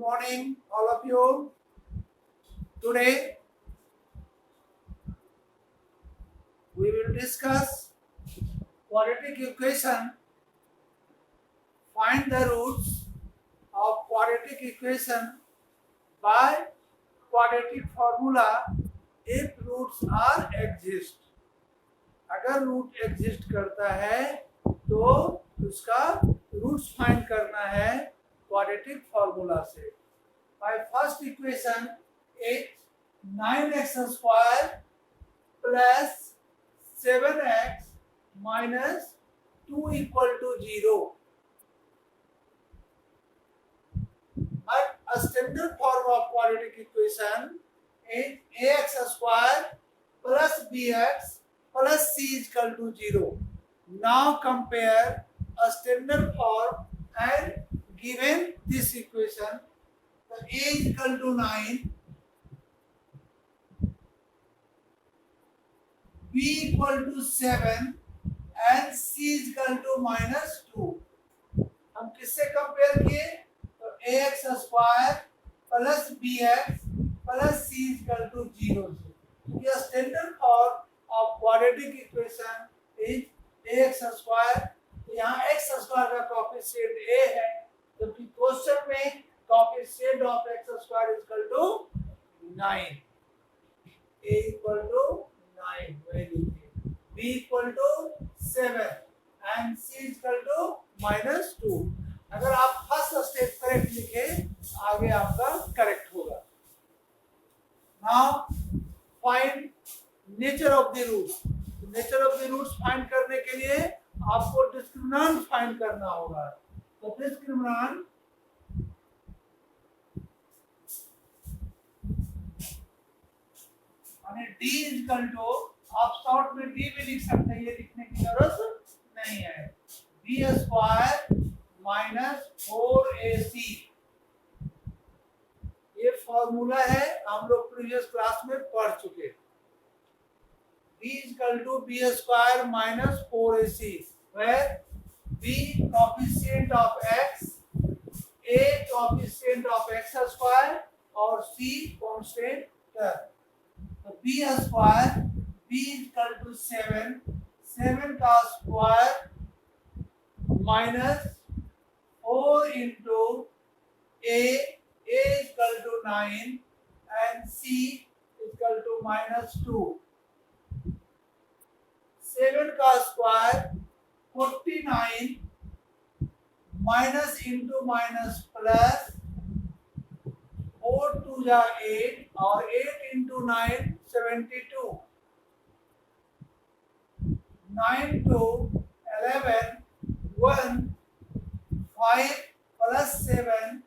morning, all of you. Today we will discuss quadratic equation. Find the roots of quadratic equation by quadratic formula if roots are exist. अगर root exist करता है तो उसका roots find करना है quadratic formula से. By first equation is 9x square plus 7x minus 2 equal to 0. But a standard form of quadratic equation is ax square plus bx plus c is equal to 0. Now compare a standard form and given this equation, the a is equal to 9, b equal to 7 and c is equal to minus 2. हम किससे compare किए? तो ax square plus bx plus c is equal to 0 से. यह standard form of quadratic equation is ax square. यहाँ x square का coefficient a है, जबकि क्वेश्चन में coefficient of x square is equal to 9. a equal to 9 value, b equal to 7 and c equal to minus 2. अगर आप first step correct लिखे आगे आपका करेक्ट होगा. Now find nature of the roots. Nature of the roots find करने के लिए आपको डिस्क्रिमिनेंट फाइंड करना होगा. तो डिस्क्रिमिनेंट यानी d इज इक्वल टू, आप शॉर्ट में d भी लिख सकते हैं, ये लिखने की जरूरत नहीं है. b square minus 4ac. ये फॉर्मूला है, हम लोग प्रीवियस क्लास में पढ़ चुके. b is equal to b square minus 4ac, where b coefficient of x, a coefficient of x square और c constant term. तो b square, b is equal to 7, 7 का square minus 4 into a is equal to 9 and c is equal to minus 2. 7 का square 49 minus into minus plus 4 2 जा 8 और 8 into 9 72. 9 to 11 1 5 plus 7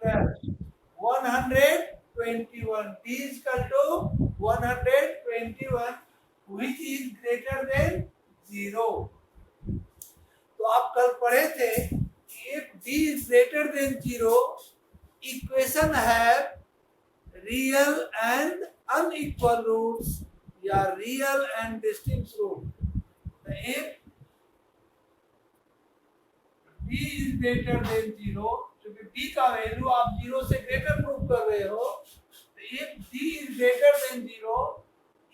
12 121. d is equal to 121 which is greater than 0. तो आप कल पढ़े थे if d is greater than 0 equation have real and unequal roots या real and distinct root. तो if d is greater than 0, क्योंकि d का value आप 0 से ग्रेटर प्रूव कर रहे हो, तो if d is greater than 0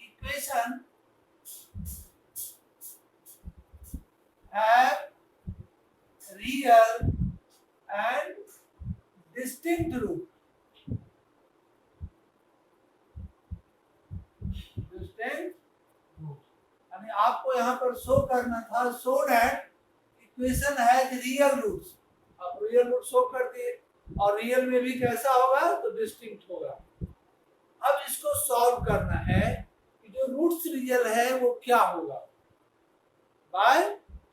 equation have real and distinct root. Distinct root. यानी आपको यहाँ पर शो करना था so that equation has real roots. आप रियल रूट शो कर दिए और रियल में भी कैसा होगा? तो डिस्टिंक्ट होगा. अब इसको सॉल्व करना है कि जो रूट्स रियल है वो क्या होगा बाय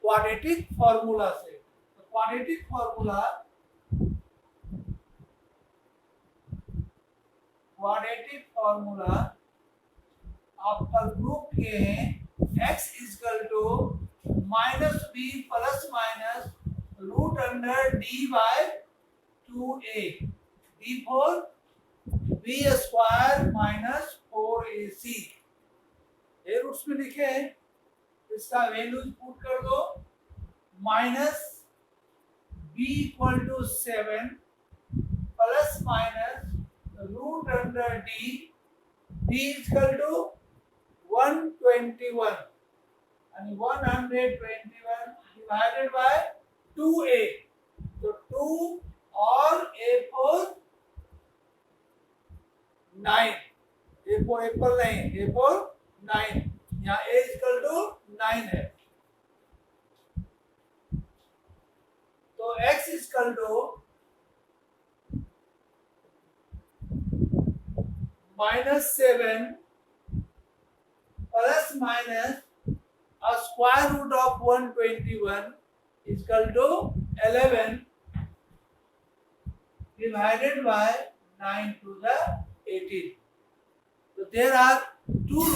क्वाड्रेटिक फॉर्मूला से. तो क्वाड्रेटिक फॉर्मूला आप कल प्रूव किए हैं. x is equal to minus B plus minus root under D by 2a. D for B square minus 4ac. ये रूट्स में लिखे हैं, इसका वैल्यू पुट कर दो. Minus b equal to 7 plus minus root under d. D is equal to 121 and 121 divided by 2a. So 2 और a4 9. a4 Apple नहीं, a4 9. यहाँ a is equal to 9 है. तो x is equal to -7 plus minus a square root of 121 is equal to 11 divided by 9 to the 18. So there are two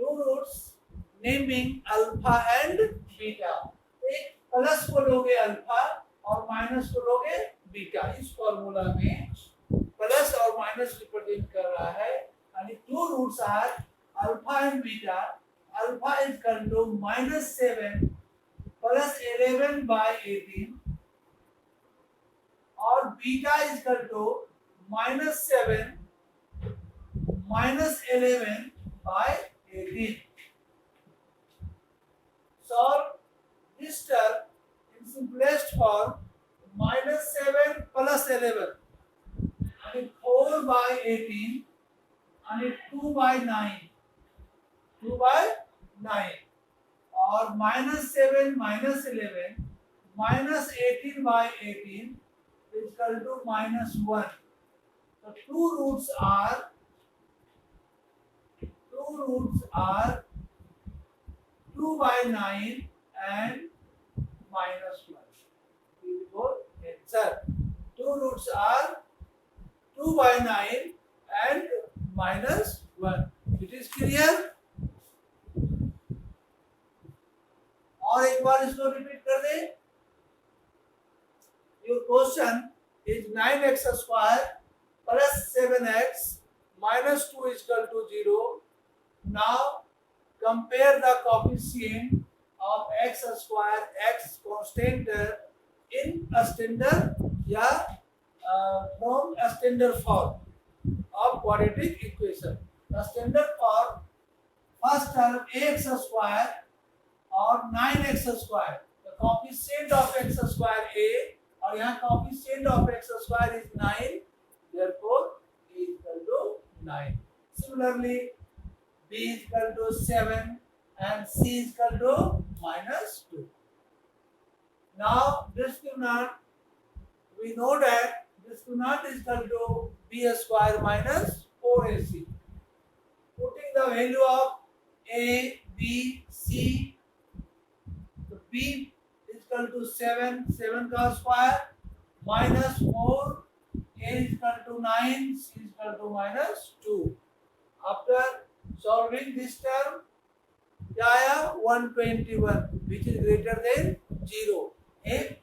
roots naming alpha and beta. एक plus को लोगे alpha और minus को लोगे beta. इस formula में plus और minus represent कर रहा है. and two roots are alpha and beta. Alpha is equal to -7 plus 11 by 18 और beta is equal to -7 minus 11 by 18. Solve this term in simplest form. -7 plus 11 and 4 by 18 and 2 by 9. 2 by 9 और -7 minus 11 minus 18 by 18 is equal to -1. The two roots are 2 by 9 and -1. Therefore, answer. Two roots are 2 by 9 and -1. It is clear? और एक बार इसको repeat कर दे. Your question is 9x square plus 7x minus 2 is equal to 0. Now compare the coefficient of x square, x constant in a standard from a standard form of quadratic equation. The standard form, first term ax square और 9x square. The coefficient of x square a और यहाँ coefficient of x square is 9. Therefore, a is equal to 9. Similarly, b is equal to 7 and c is equal to -2. Now, discriminant, we know that discriminant is equal to b square minus 4ac. Putting the value of a, b, c, b is equal to 7 का square minus 4, a is equal to 9, c is equal to -2. After solving this term, क्या आया 121 which is greater than 0. If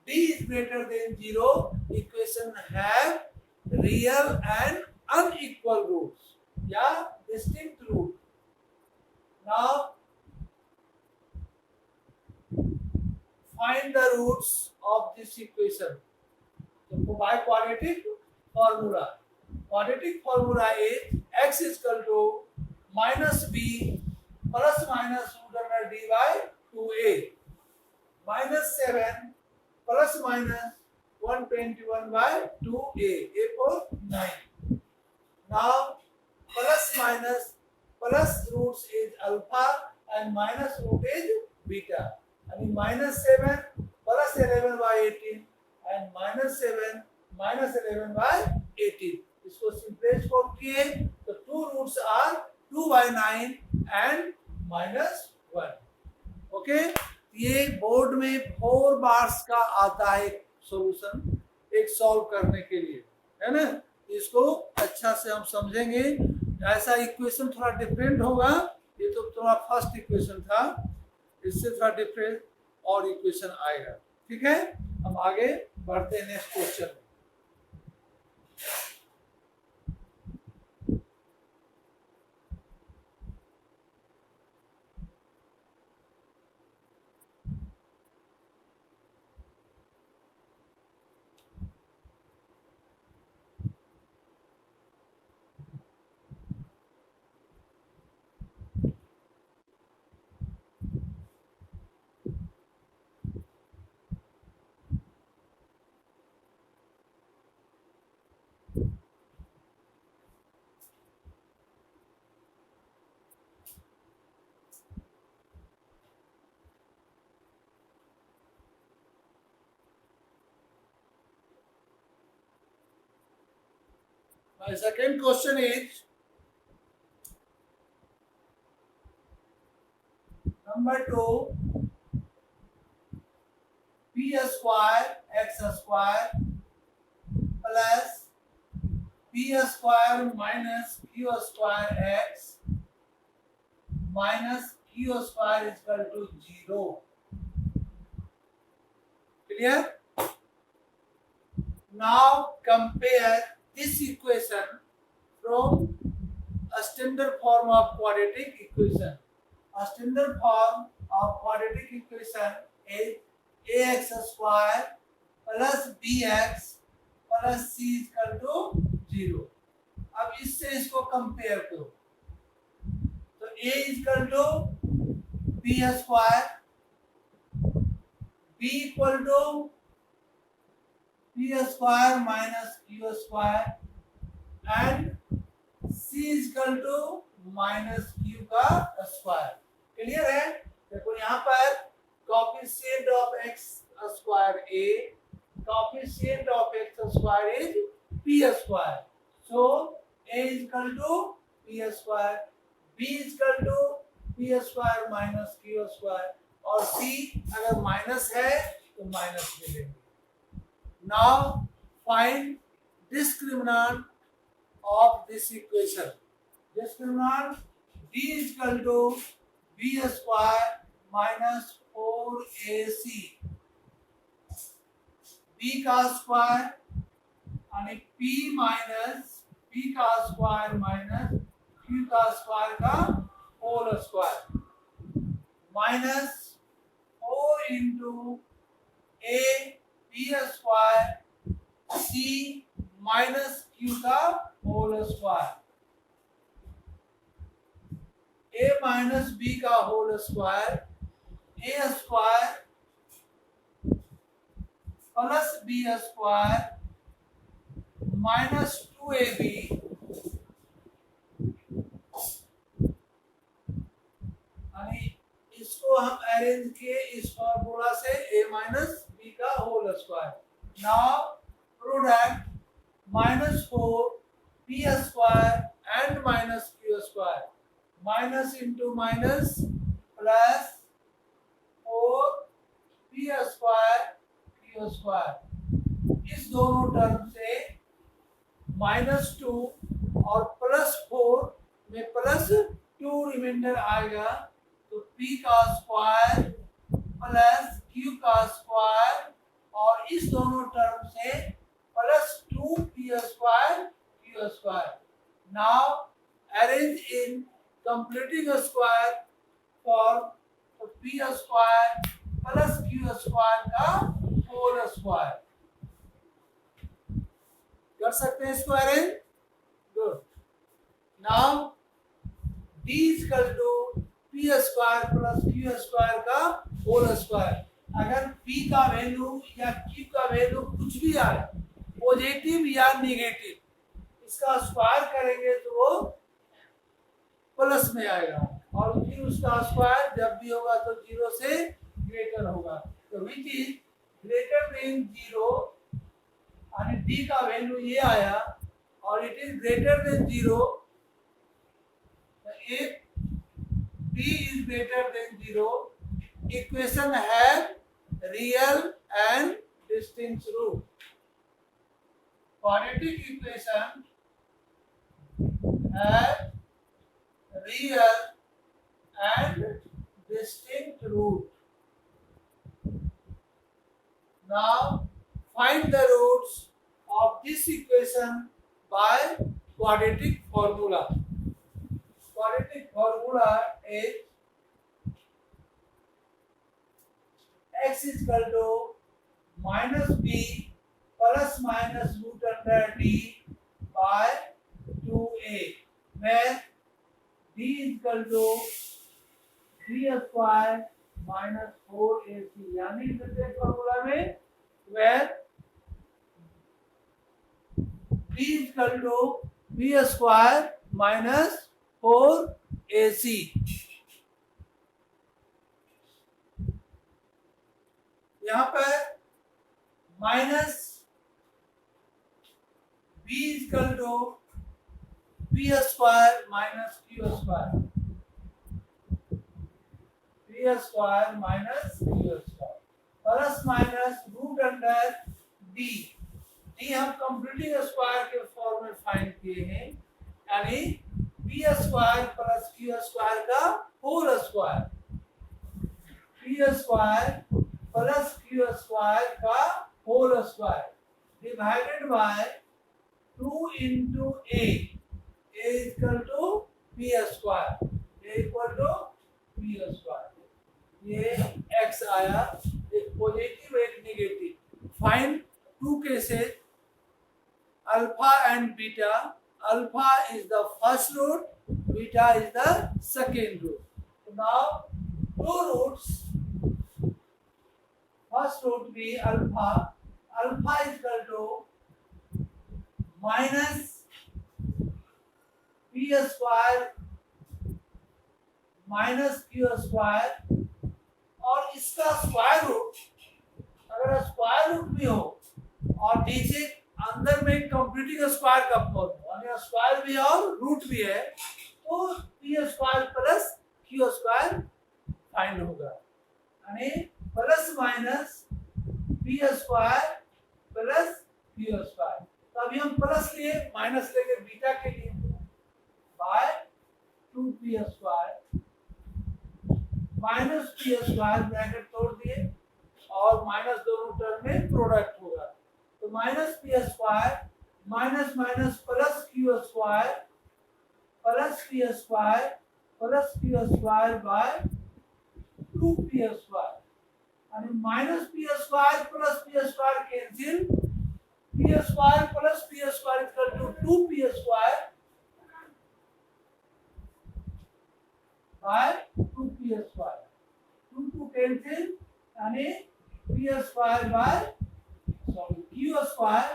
b is greater than 0, equation have real and unequal roots या distinct root. Now find the roots of this equation. So by quadratic formula. Quadratic formula is x is equal to -b plus minus root under d by 2a. -7 plus minus 121 by 2a. a for 9. Now plus minus plus roots is alpha and minus root is beta. And -7 plus 11 by 18 and -7 minus 11 by 18. इसको simplest form किए तो two roots are 2 by 9 and -1. Okay, ये board में 4 bars का आता है solution एक solve करने के लिए, है ना. इसको अच्छा से हम समझेंगे. ऐसा इक्वेशन थोड़ा डिफरेंट होगा. ये तो थोड़ा फर्स्ट इक्वेशन था, इससे थोड़ा डिफरेंट और इक्वेशन आएगा. ठीक है, हम आगे बढ़ते हैं नेक्स्ट क्वेश्चन में. My second question is number 2, p square x square plus p square minus q square x minus q square is equal to 0. Clear? Now compare this equation from a standard form of quadratic equation. A standard form of quadratic equation is ax square plus bx plus c is equal to 0. अब इससे इसको compare करो तो a is equal to b square, b equal to p square minus q square and c is equal to minus q का square. Clear है? देखो यहाँ पर coefficient of x square a, coefficient of x square is p square. So a is equal to p square, b is equal to p square minus q square और c अगर minus है तो minus मिलेंगे. Now find discriminant of this equation. Discriminant d is equal to b square minus 4ac. b का square यानी p minus p का square minus q का square का whole square minus 4 into a p square c minus q का whole square. a minus b का whole square a square plus b square minus 2ab यानी इसको हम arrange किए इस फॉर्मूला से a माइनस b का whole square. Now product minus 4 p square and minus q square minus into minus plus 4 p square q square. इस दोनों term से -2 और +4 में +2 रिमाइंडर आएगा तो p का स्क्वायर प्लस q का स्क्वायर और इस दोनों टर्म से +2p square q square. Now arrange in completing a square form तो p square plus q square का होल स्क्वायर. कर सकते हैं इसको arrange. Good. Now d is equal to p square plus q square का whole square. अगर p का value या q का वैल्यू कुछ भी आए पॉजिटिव या नेगेटिव इसका स्क्वायर करेंगे तो वो प्लस में आएगा और फिर उसका स्क्वायर जब भी होगा तो 0 से ग्रेटर होगा. तो विच इज ग्रेटर देन 0 यानी d का वैल्यू ये आया और it is greater than 0. if d is greater than 0 equation have real and distinct root. Quadratic equation have real and distinct root. Now find the roots of this equation by quadratic formula. Quadratic formula is x is equal to minus b plus minus root under d by 2a, where d is equal to 3 square minus 4ac. यानी दूसरे formula में where d is equal to b square minus 4ac. यहाँ पर minus b is equal to p square minus q square, p square minus q square plus minus root under d, d हम completing square के form में find किए हैं, यानी p square plus q square का whole square, p square plus q square का whole square divided by 2 into a is equal to p square, a equal to p square। ये x आया, एक positive एक negative. Find two cases alpha and beta, alpha is the first root, beta is the second root. Now two roots, first root भी alpha, alpha is equal to minus P square minus Q square, और इसका square root, अगर square root भी हो और नीचे अंदर में कंप्लीटिंग स्क्वायर का फॉर्म हो, यानी स्क्वायर भी है और रूट भी है, तो P square plus Q square find होगा, यानी plus minus P square plus Q square. तो अभी हम प्लस लिए, माइनस लेंगे बीटा के लिए, by 2p square minus P square, bracket तोड़ दिए और माइनस दोनों टर्म में प्रोडक्ट होगा, तो minus P square minus minus plus Q square plus P square plus Q square by 2p square, यानी minus P square plus P square cancel, P square plus P square equal to 2p square by 2p square, 2 cancel, यानी p square by q square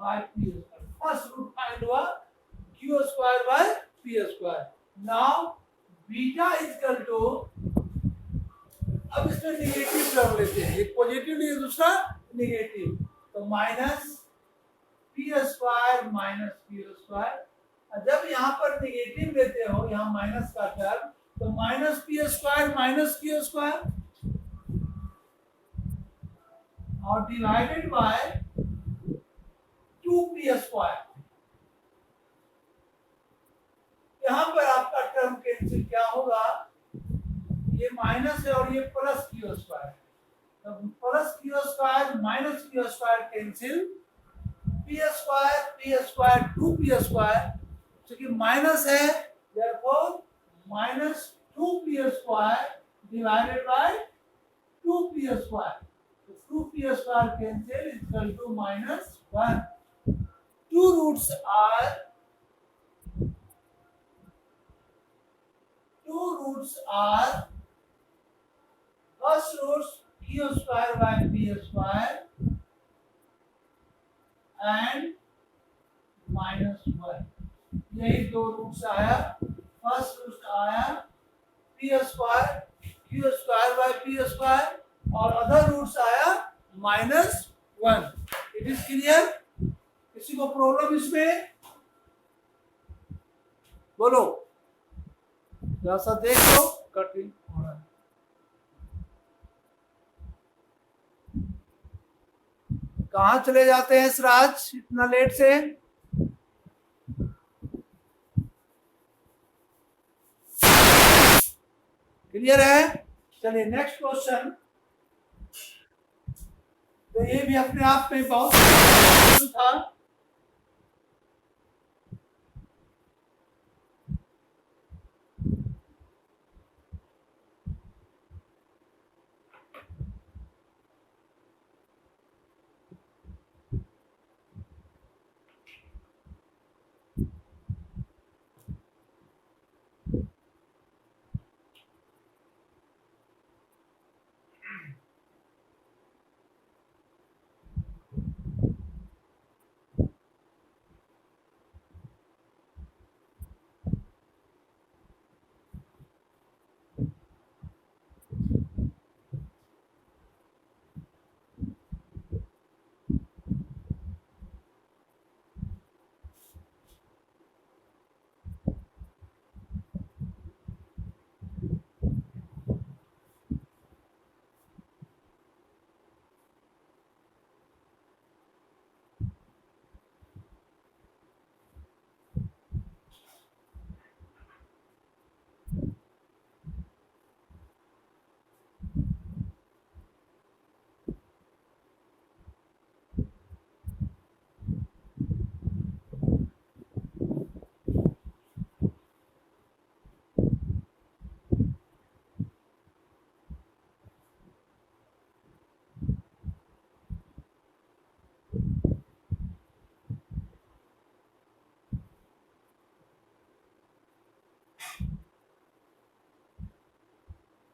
by p square। First root find हुआ, q square by p square। Now beta is equal to, अब इसमें negative term लेते हैं, एक positive लिए दूसरा negative, तो minus p square minus q square. जब यहाँ पर नेगेटिव लेते हो, यहाँ माइनस का टर्म, तो minus P square minus Q square और डिवाइडेड बाय 2p स्क्वायर। यहाँ पर आपका टर्म कैंसिल क्या होगा, ये माइनस है और ये प्लस क्यू स्क्वायर, तो plus Q square minus Q square cancel, P square 2p square, क्योंकि माइनस है, therefore minus 2p square divided by 2p square, so 2p square cancel is equal to minus 1। two roots are first roots q square by p square and minus 1, यही दो roots आया। First root आया P square Q square by P square और other roots आया minus 1। It is clear? किसी को problem इसमें? बोलो, जरा सा देख लो, कठिन हो रहा है। कहाँ चले जाते हैं सिराज इतना लेट से? क्लियर है? चलिए नेक्स्ट क्वेश्चन। तो ये भी अपने आप में बहुत था।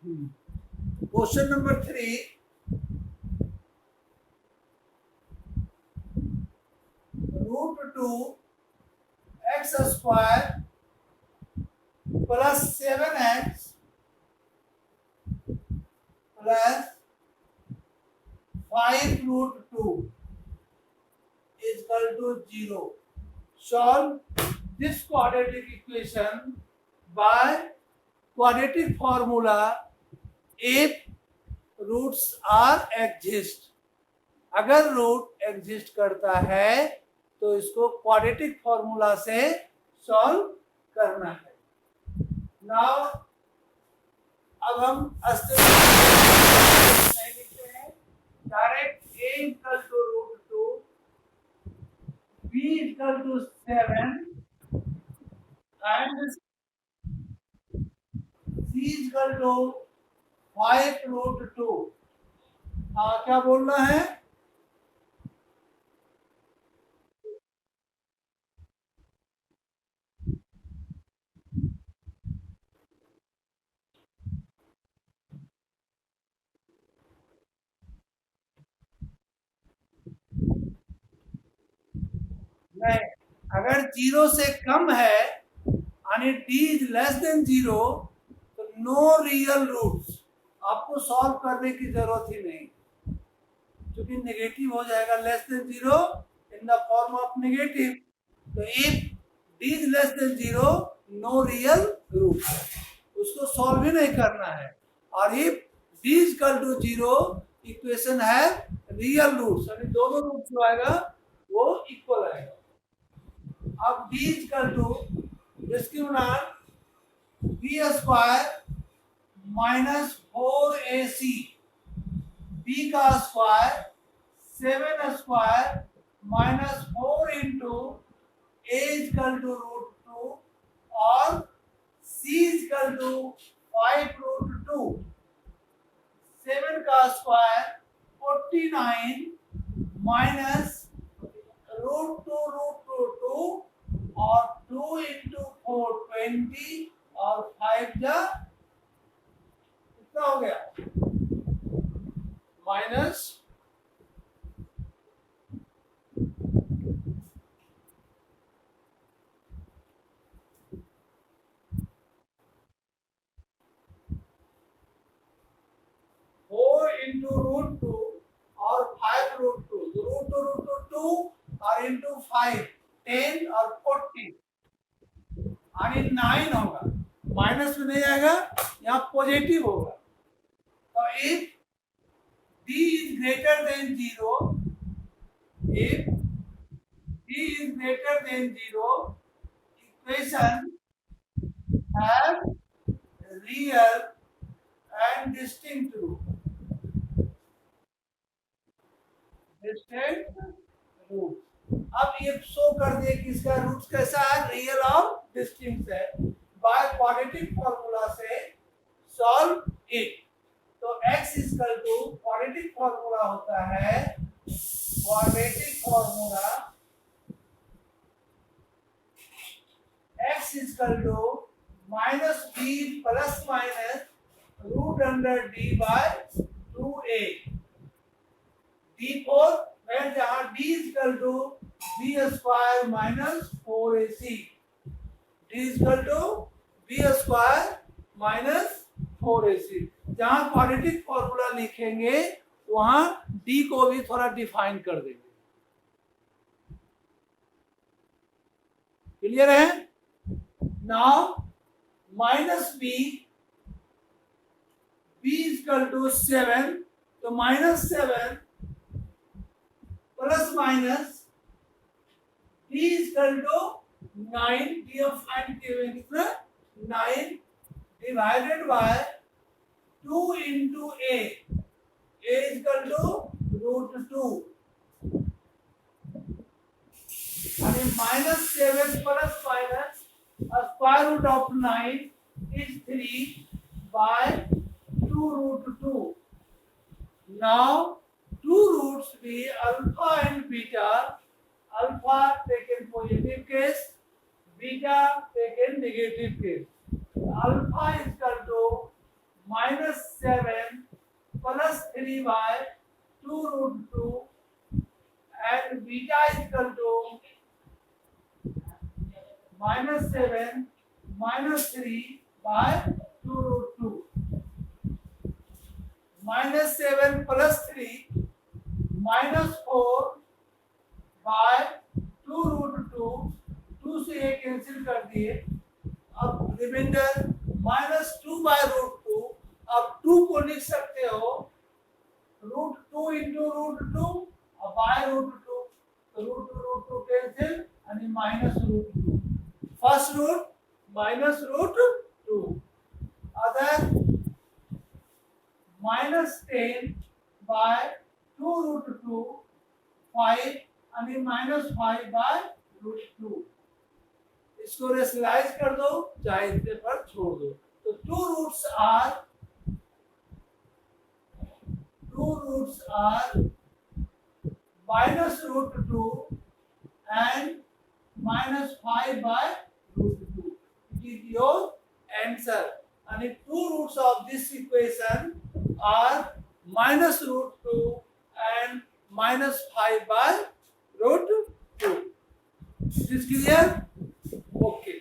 Question number 3, √2 x square plus 7x plus 5√2 is equal to 0. Solve this quadratic equation by quadratic formula if roots are exist. अगर रूट एग्जिस्ट करता है तो इसको क्वाड्रेटिक फॉर्मूला से सॉल्व करना है. नाउ अब हम नहीं लिखते हैं, direct a equal to √2, b equal to 7 and c equal to 5√2. हाँ, क्या बोलना है? नहीं, अगर 0 से कम है यानी d इज लेस देन 0 तो नो रियल रूट्स, आपको सॉल्व करने की जरूरत ही नहीं, क्योंकि नेगेटिव हो जाएगा. Less than 0 in the form of negative. तो if d is less than 0 no real root, उसको सॉल्व ही नहीं करना है. और if d is equal to 0 equation है रियल रूट्स, यानी दोनों रूट जो आएगा वो इक्वल आएगा. अब d is equal to discriminant b square minus 4ac, b का square 7 square minus 4 into a equal to √2 और c इक्वल टू 5√2. 7 का स्क्वायर 49 माइनस √2 और 2 इंटू 4 20 और 5 जा कितना हो गया? माइनस 4 इंटू √2 और 5√2, √2 और इंटू 5 10 और 40 यानी 9 होगा. माइनस में नहीं आएगा, यहाँ पॉजिटिव होगा. तो if d is greater than 0, if d is greater than 0, equation have real and distinct root. Distinct root. अब ये शो कर दिए कि इसका रूट्स कैसा है, रियल और डिस्टिंक्ट है. बाय क्वाड्रेटिक फॉर्मूला से सॉल्व इट. तो x equal to quadratic formula होता है, quadratic formula x equal to minus b plus minus root under d by 2a. d4 में जहां d equal to b square minus 4ac, d equal to b square minus 4ac. जहां quadratic formula लिखेंगे वहां d को भी थोड़ा define कर देंगे. क्लियर है? Now minus b equal to 7, तो minus 7 plus minus d equal to 9, d of find किए हुए कितना 9 divided by 2 into a equal to √2 यानी minus 7 plus minus square root of 9 is 3 by 2√2. Now two roots be alpha and beta. Alpha taken positive case, beta taken negative case. Alpha is equal to minus 7 plus 3 by 2 root 2 and beta is equal to minus 7 minus 3 by 2 root 2. Minus 7 plus 3 minus 4 by 2 root 2. 2 से ये cancel कर दिए. अब reminder minus 2 bye root 2. अब 2 को लिख सकते हो रूट 2 इंटू रूट 2 और बाय रूट 2. तो रूट 2 कैंसिल आणि minus root 2. First root minus root 2. Other minus 10 by 2 root 2 5 आणि माइनस 5 बाय रूट 2. इसको रेशनलाइज कर दो, चाहे इतने पर छोड़ दो. तो two roots are minus root 2 and minus 5 by root 2. It is your answer. And the two roots of this equation are minus root 2 and minus 5 by root 2. Is this clear? Okay.